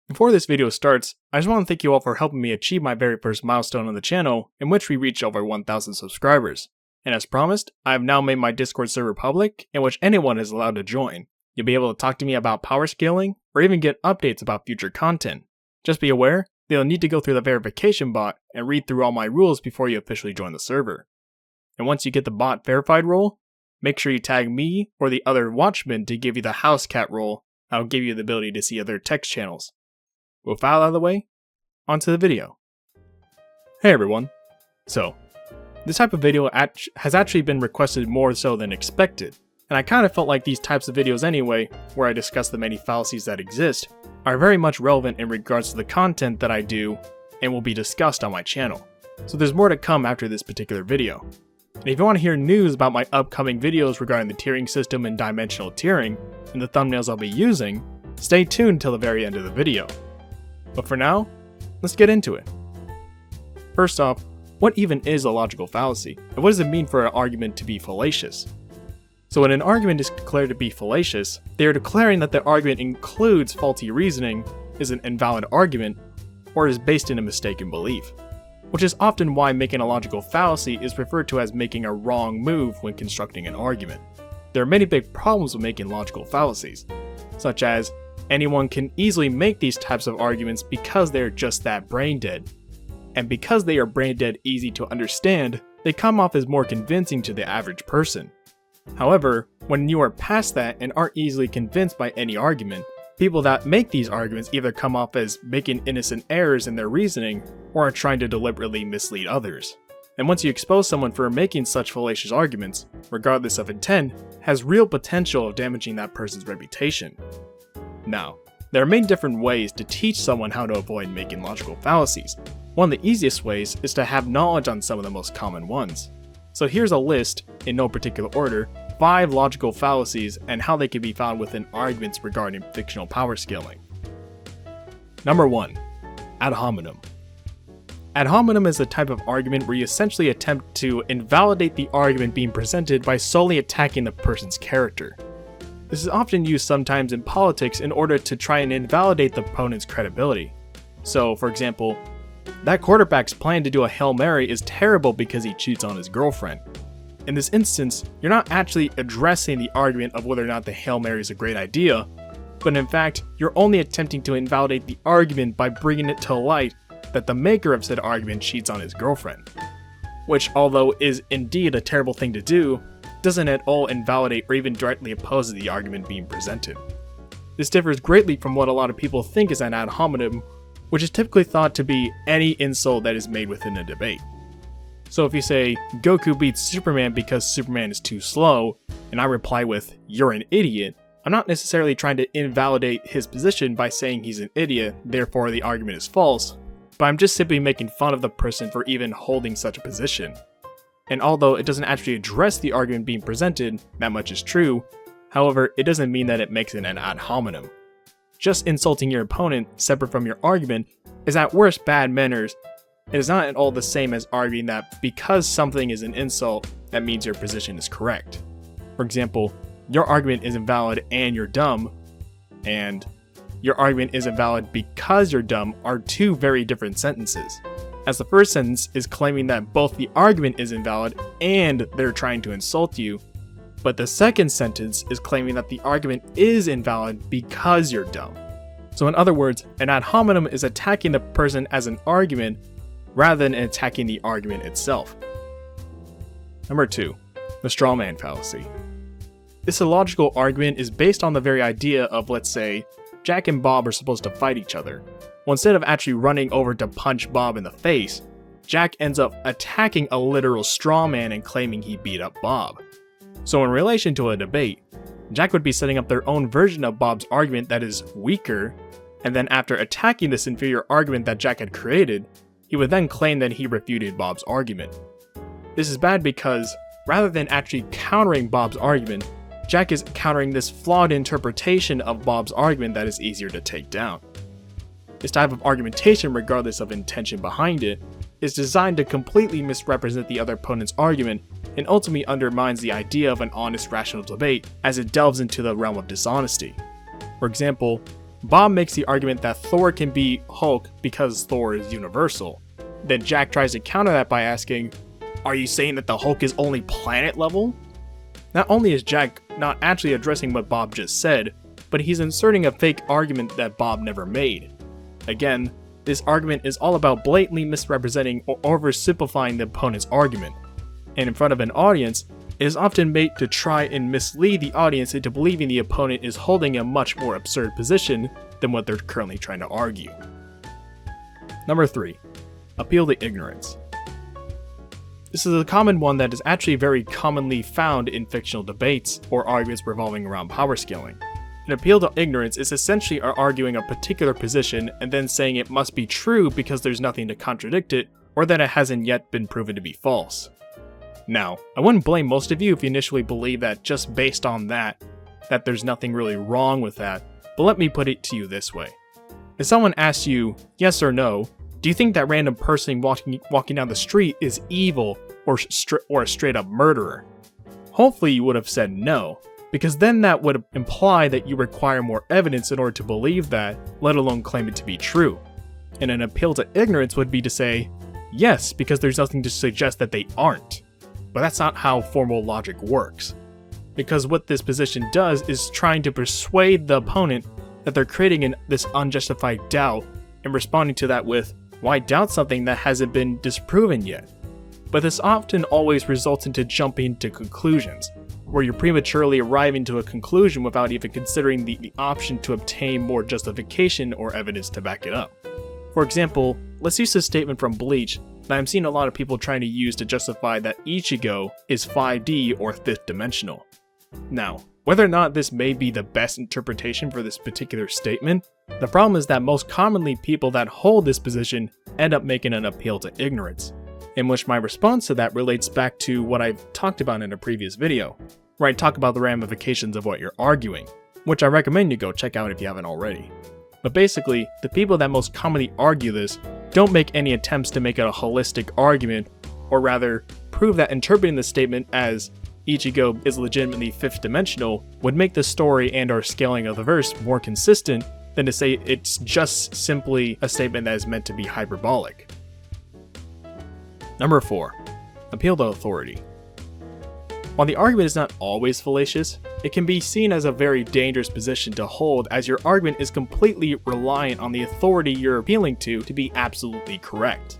Before this video starts, I just want to thank you all for helping me achieve my very first milestone on the channel, in which we reached over 1,000 subscribers. And as promised, I have now made my Discord server public, in which anyone is allowed to join. You'll be able to talk to me about power scaling, or even get updates about future content. Just be aware that you'll need to go through the verification bot and read through all my rules before you officially join the server. And once you get the bot verified role, make sure you tag me or the other watchman to give you the house cat role. I'll give you the ability to see other text channels. With that out of the way, onto the video. Hey everyone. So, this type of video has actually been requested more so than expected, and I kind of felt like these types of videos anyway, where I discuss the many fallacies that exist, are very much relevant in regards to the content that I do and will be discussed on my channel. So there's more to come after this particular video. And if you want to hear news about my upcoming videos regarding the tiering system and dimensional tiering, and the thumbnails I'll be using, stay tuned till the very end of the video. But for now, let's get into it. First off, what even is a logical fallacy, and what does it mean for an argument to be fallacious? So when an argument is declared to be fallacious, they are declaring that the argument includes faulty reasoning, is an invalid argument, or is based in a mistaken belief. Which is often why making a logical fallacy is referred to as making a wrong move when constructing an argument. There are many big problems with making logical fallacies, such as anyone can easily make these types of arguments because they are just that brain dead. And because they are brain dead easy to understand, they come off as more convincing to the average person. However, when you are past that and aren't easily convinced by any argument, people that make these arguments either come off as making innocent errors in their reasoning or are trying to deliberately mislead others. And once you expose someone for making such fallacious arguments, regardless of intent, has real potential of damaging that person's reputation. Now, there are many different ways to teach someone how to avoid making logical fallacies. One of the easiest ways is to have knowledge on some of the most common ones. So here's a list, in no particular order, 5 logical fallacies and how they can be found within arguments regarding fictional power scaling. Number 1. Ad hominem. Ad hominem is a type of argument where you essentially attempt to invalidate the argument being presented by solely attacking the person's character. This is often used sometimes in politics in order to try and invalidate the opponent's credibility. So, for example, that quarterback's plan to do a Hail Mary is terrible because he cheats on his girlfriend. In this instance, you're not actually addressing the argument of whether or not the Hail Mary is a great idea, but in fact, you're only attempting to invalidate the argument by bringing it to light that the maker of said argument cheats on his girlfriend. Which, although is indeed a terrible thing to do, doesn't at all invalidate or even directly opposes the argument being presented. This differs greatly from what a lot of people think is an ad hominem, which is typically thought to be any insult that is made within a debate. So if you say, Goku beats Superman because Superman is too slow, and I reply with, you're an idiot, I'm not necessarily trying to invalidate his position by saying he's an idiot, therefore the argument is false, but I'm just simply making fun of the person for even holding such a position. And although it doesn't actually address the argument being presented, that much is true, however, it doesn't mean that it makes it an ad hominem. Just insulting your opponent, separate from your argument, is at worst bad manners. It is not at all the same as arguing that because something is an insult, that means your position is correct. For example, your argument is invalid and you're dumb, and your argument is invalid because you're dumb are two very different sentences. As the first sentence is claiming that both the argument is invalid and they're trying to insult you, but the second sentence is claiming that the argument is invalid because you're dumb. So in other words, an ad hominem is attacking the person as an argument rather than attacking the argument itself. Number 2. The Strawman Fallacy. This illogical argument is based on the very idea of, let's say, Jack and Bob are supposed to fight each other. Well, instead of actually running over to punch Bob in the face, Jack ends up attacking a literal straw man and claiming he beat up Bob. So in relation to a debate, Jack would be setting up their own version of Bob's argument that is weaker, and then after attacking this inferior argument that Jack had created, he would then claim that he refuted Bob's argument. This is bad because, rather than actually countering Bob's argument, Jack is countering this flawed interpretation of Bob's argument that is easier to take down. This type of argumentation, regardless of intention behind it, is designed to completely misrepresent the other opponent's argument and ultimately undermines the idea of an honest, rational debate as it delves into the realm of dishonesty. For example, Bob makes the argument that Thor can be Hulk because Thor is universal. Then Jack tries to counter that by asking, "Are you saying that the Hulk is only planet level?" Not only is Jack not actually addressing what Bob just said, but he's inserting a fake argument that Bob never made. Again, this argument is all about blatantly misrepresenting or oversimplifying the opponent's argument, and in front of an audience, it is often made to try and mislead the audience into believing the opponent is holding a much more absurd position than what they're currently trying to argue. Number 3. Appeal to ignorance. This is a common one that is actually very commonly found in fictional debates or arguments revolving around power scaling. An appeal to ignorance is essentially arguing a particular position and then saying it must be true because there's nothing to contradict it, or that it hasn't yet been proven to be false. Now, I wouldn't blame most of you if you initially believe that just based on that there's nothing really wrong with that, but let me put it to you this way. If someone asks you, yes or no, do you think that random person walking down the street is evil or a straight up murderer? Hopefully you would have said no, because then that would imply that you require more evidence in order to believe that, let alone claim it to be true. And an appeal to ignorance would be to say, yes, because there's nothing to suggest that they aren't. But that's not how formal logic works. Because what this position does is trying to persuade the opponent that they're creating this unjustified doubt and responding to that with, why doubt something that hasn't been disproven yet? But this often always results into jumping to conclusions, where you're prematurely arriving to a conclusion without even considering the option to obtain more justification or evidence to back it up. For example, let's use this statement from Bleach that I'm seeing a lot of people trying to use to justify that Ichigo is 5D or 5th dimensional. Now, whether or not this may be the best interpretation for this particular statement, the problem is that most commonly people that hold this position end up making an appeal to ignorance, in which my response to that relates back to what I've talked about in a previous video, where I talk about the ramifications of what you're arguing, which I recommend you go check out if you haven't already. But basically, the people that most commonly argue this don't make any attempts to make it a holistic argument, or rather, prove that interpreting the statement as Ichigo is legitimately 5th dimensional would make the story and or scaling of the verse more consistent than to say it's just simply a statement that is meant to be hyperbolic. Number 4. Appeal to authority. While the argument is not always fallacious, it can be seen as a very dangerous position to hold, as your argument is completely reliant on the authority you're appealing to be absolutely correct.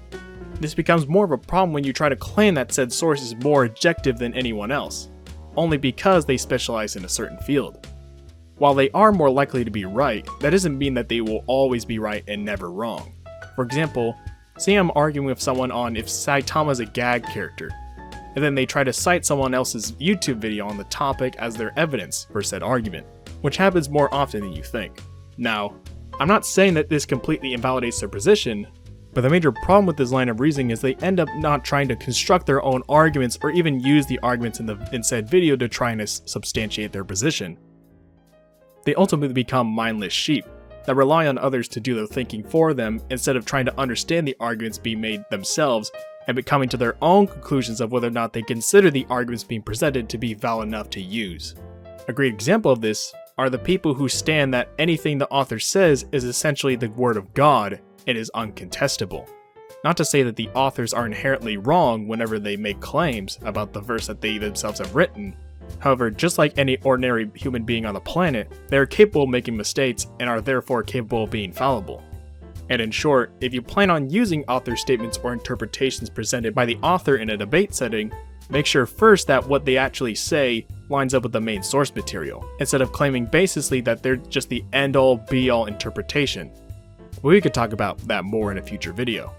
This becomes more of a problem when you try to claim that said source is more objective than anyone else, only because they specialize in a certain field. While they are more likely to be right, that doesn't mean that they will always be right and never wrong. For example, say I'm arguing with someone on if Saitama is a gag character, and then they try to cite someone else's YouTube video on the topic as their evidence for said argument, which happens more often than you think. Now, I'm not saying that this completely invalidates their position, but the major problem with this line of reasoning is they end up not trying to construct their own arguments or even use the arguments in said video to try and substantiate their position. They ultimately become mindless sheep that rely on others to do their thinking for them instead of trying to understand the arguments being made themselves and coming to their own conclusions of whether or not they consider the arguments being presented to be valid enough to use. A great example of this are the people who stand that anything the author says is essentially the word of God and is uncontestable. Not to say that the authors are inherently wrong whenever they make claims about the verse that they themselves have written. However, just like any ordinary human being on the planet, they are capable of making mistakes and are therefore capable of being fallible. And in short, if you plan on using author statements or interpretations presented by the author in a debate setting, make sure first that what they actually say lines up with the main source material, instead of claiming basically that they're just the end-all be-all interpretation. We could talk about that more in a future video.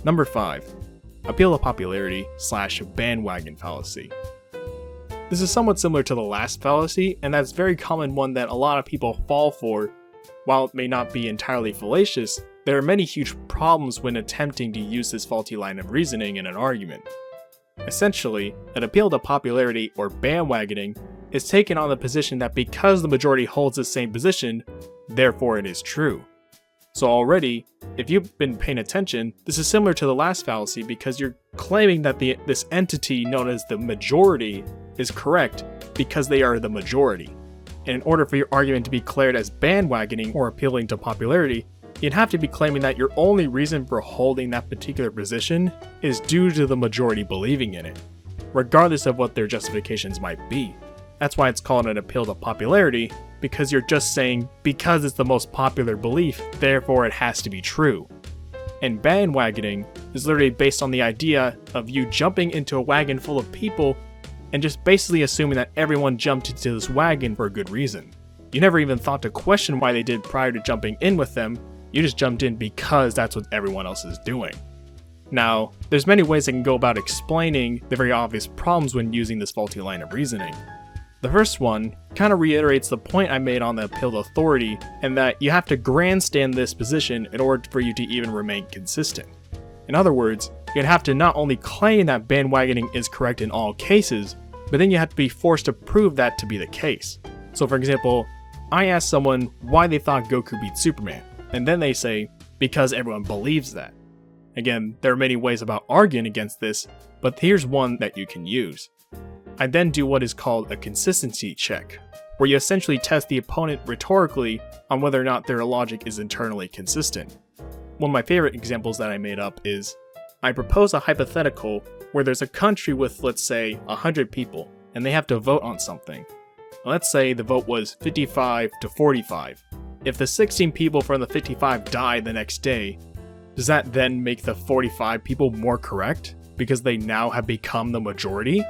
Number 5. Appeal to popularity / bandwagon fallacy. This is somewhat similar to the last fallacy, and that's a very common one that a lot of people fall for. While it may not be entirely fallacious, there are many huge problems when attempting to use this faulty line of reasoning in an argument. Essentially, an appeal to popularity or bandwagoning is taken on the position that because the majority holds the same position, therefore it is true. So already, if you've been paying attention, this is similar to the last fallacy because you're claiming that this entity known as the majority is correct because they are the majority. And in order for your argument to be declared as bandwagoning or appealing to popularity, you'd have to be claiming that your only reason for holding that particular position is due to the majority believing in it, regardless of what their justifications might be. That's why it's called an appeal to popularity, because you're just saying, because it's the most popular belief, therefore it has to be true. And bandwagoning is literally based on the idea of you jumping into a wagon full of people and just basically assuming that everyone jumped into this wagon for a good reason. You never even thought to question why they did prior to jumping in with them, you just jumped in because that's what everyone else is doing. Now, there's many ways I can go about explaining the very obvious problems when using this faulty line of reasoning. The first one kind of reiterates the point I made on the appeal to authority, and that you have to grandstand this position in order for you to even remain consistent. In other words, you'd have to not only claim that bandwagoning is correct in all cases, but then you have to be forced to prove that to be the case. So for example, I asked someone why they thought Goku beat Superman, and then they say, because everyone believes that. Again, there are many ways about arguing against this, but here's one that you can use. I then do what is called a consistency check, where you essentially test the opponent rhetorically on whether or not their logic is internally consistent. One of my favorite examples that I made up is, I propose a hypothetical where there's a country with, let's say, 100 people, and they have to vote on something. Let's say the vote was 55 to 45. If the 16 people from the 55 die the next day, does that then make the 45 people more correct because they now have become the majority?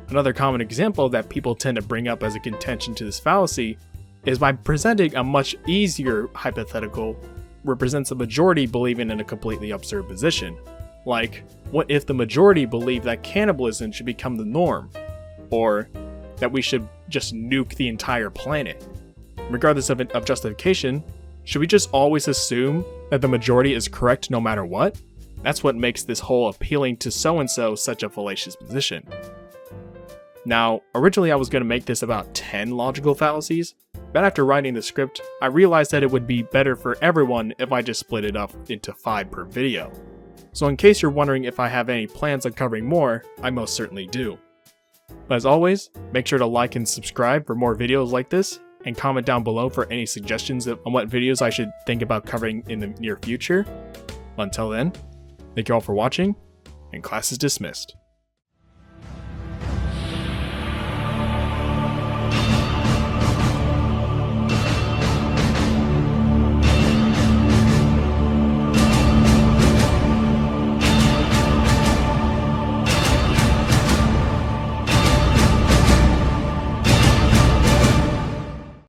Another common example that people tend to bring up as a contention to this fallacy is by presenting a much easier hypothetical represents a majority believing in a completely absurd position. Like, what if the majority believe that cannibalism should become the norm? Or that we should just nuke the entire planet? Regardless of justification, should we just always assume that the majority is correct no matter what? That's what makes this whole appealing to so-and-so such a fallacious position. Now, originally I was going to make this about 10 logical fallacies, but after writing the script, I realized that it would be better for everyone if I just split it up into 5 per video. So in case you're wondering if I have any plans on covering more, I most certainly do. But as always, make sure to like and subscribe for more videos like this, and comment down below for any suggestions on what videos I should think about covering in the near future. Until then, thank you all for watching, and class is dismissed.